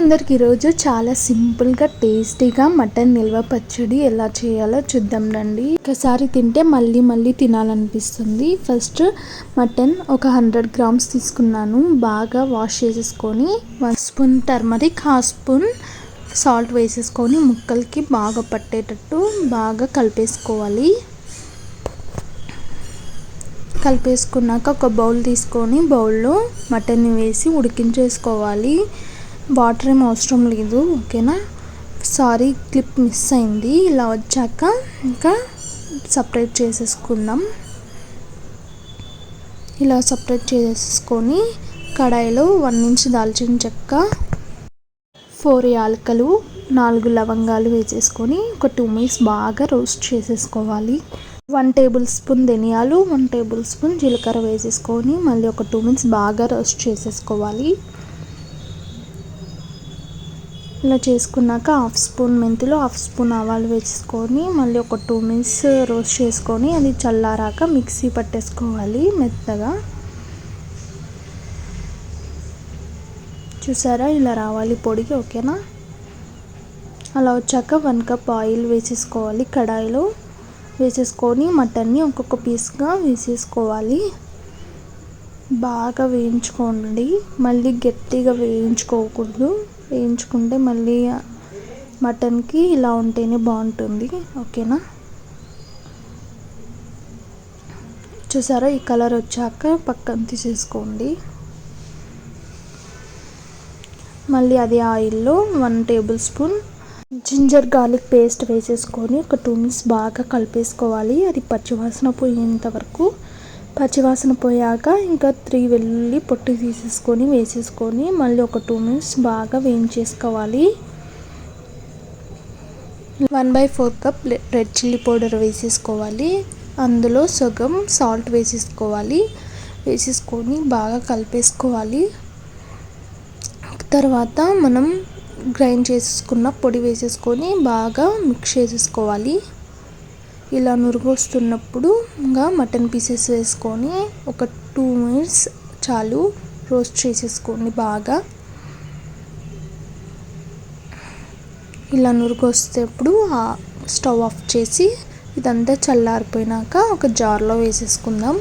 అందరికి ఈరోజు చాలా సింపుల్గా టేస్టీగా మటన్ నిల్వ పచ్చడి ఎలా చేయాలో చూద్దాం రండి. ఒకసారి తింటే మళ్ళీ మళ్ళీ తినాలనిపిస్తుంది. ఫస్ట్ మటన్ ఒక 100 గ్రామ్స్ తీసుకున్నాను. బాగా వాష్ చేసేసుకొని 1 స్పూన్ టర్మరిక్, 1/2 స్పూన్ సాల్ట్ వేసేసుకొని ముక్కలకి బాగా పట్టేటట్టు బాగా కలిపేసుకోవాలి. కలిపేసుకున్నాక ఒక బౌల్ తీసుకొని బౌల్లో మటన్ని వేసి ఉడికించేసుకోవాలి. వాటర్ ఏం అవసరం లేదు, ఓకేనా. సారీ, క్లిప్ మిస్ అయింది. ఇలా వచ్చాక ఇంకా సపరేట్ చేసేసుకుందాం. ఇలా సపరేట్ చేసేసుకొని కడాయిలో 1 ఇంచ్ దాల్చిన చెక్క, 4 యాలకులు, 4 లవంగాలు వేసేసుకొని ఒక 2 మినిట్స్ బాగా రోస్ట్ చేసేసుకోవాలి. 1 టేబుల్ స్పూన్ ధనియాలు, 1 టేబుల్ స్పూన్ జీలకర్ర వేసేసుకొని మళ్ళీ ఒక 2 మినిట్స్ బాగా రోస్ట్ చేసేసుకోవాలి. ఇలా చేసుకున్నాక 1/2 స్పూన్ మెంతులు, 1/2 స్పూన్ ఆవాలు వేసుకొని మళ్ళీ ఒక 2 మినిట్స్ రోస్ట్ చేసుకొని అది చల్లారాక మిక్సీ పట్టేసుకోవాలి మెత్తగా. చూసారా, ఇలా రావాలి పొడికి, ఓకేనా. అలా వచ్చాక 1 కప్ ఆయిల్ వేసేసుకోవాలి. కడాయిలో వేసేసుకొని మటన్ని ఒక్కొక్క పీస్గా వేసేసుకోవాలి. బాగా వేయించుకోండి, మళ్ళీ గట్టిగా వేయించుకోకూడదు. వేయించుకుంటే మళ్ళీ మటన్కి ఇలా ఉంటేనే బాగుంటుంది, ఓకేనా. చూసారా, ఈ కలర్ వచ్చాక పక్కన తీసేసుకోండి. మళ్ళీ అదే ఆయిల్లో 1 tablespoon ginger garlic paste వేసేసుకొని ఒక 2 మినిట్స్ బాగా కలిపేసుకోవాలి. అది పచ్చివాసన పోయేంత వరకు. పచ్చివాసన పోయాక ఇంకా 3 వెల్లుల్లి పొట్టు తీసేసుకొని వేసేసుకొని మళ్ళీ ఒక 2 మినిట్స్ బాగా వేయించేసుకోవాలి. 1/4 కప్ రెడ్ చిల్లీ పౌడర్ వేసేసుకోవాలి. అందులో సగం సాల్ట్ వేసేసుకోవాలి. వేసేసుకొని బాగా కలిపేసుకోవాలి. తర్వాత మనం గ్రైండ్ చేసుకున్న పొడి వేసేసుకొని బాగా మిక్స్ చేసేసుకోవాలి. ఇలా నురుగు వస్తున్నప్పుడు ఇంకా మటన్ పీసెస్ వేసుకొని ఒక 2 మినిట్స్ చాలు రోస్ట్ చేసేసుకోండి బాగా. ఇలా నురుగు వస్తేప్పుడు స్టవ్ ఆఫ్ చేసి ఇదంతా చల్లారిపోయినాక ఒక జార్లో వేసేసుకుందాం.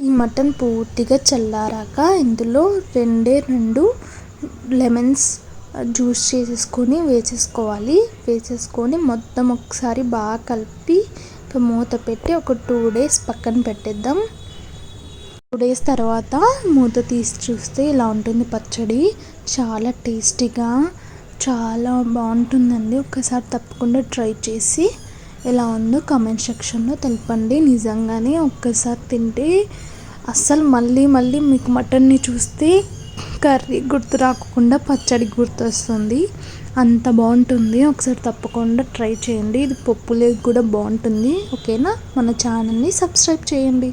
ఈ మటన్ పూర్తిగా చల్లారాక ఇందులో 2 లెమన్స్ జ్యూస్ చేసేసుకొని వేసేసుకోవాలి. వేసేసుకొని మొత్తం ఒకసారి బాగా కలిపి మూత పెట్టి ఒక 2 డేస్ పక్కన పెట్టేద్దాం. 2 డేస్ తర్వాత మూత తీసి చూస్తే ఇలా ఉంటుంది పచ్చడి. చాలా టేస్టీగా, చాలా బాగుంటుందండి. ఒకసారి తప్పకుండా ట్రై చేసి ఎలా ఉందో కామెంట్ సెక్షన్లో తెలపండి. నిజంగానే ఒక్కసారి తింటే అస్సలు మళ్ళీ మళ్ళీ మీకు మటన్ని చూస్తే కర్రీ గుర్తు రాకుండా పచ్చడి గుర్తొస్తుంది. అంత బాగుంటుంది. ఒకసారి తప్పకుండా ట్రై చేయండి. ఇది పప్పులోకి కూడా బాగుంటుంది, ఓకేనా. మన ఛానల్ని సబ్స్క్రైబ్ చేయండి.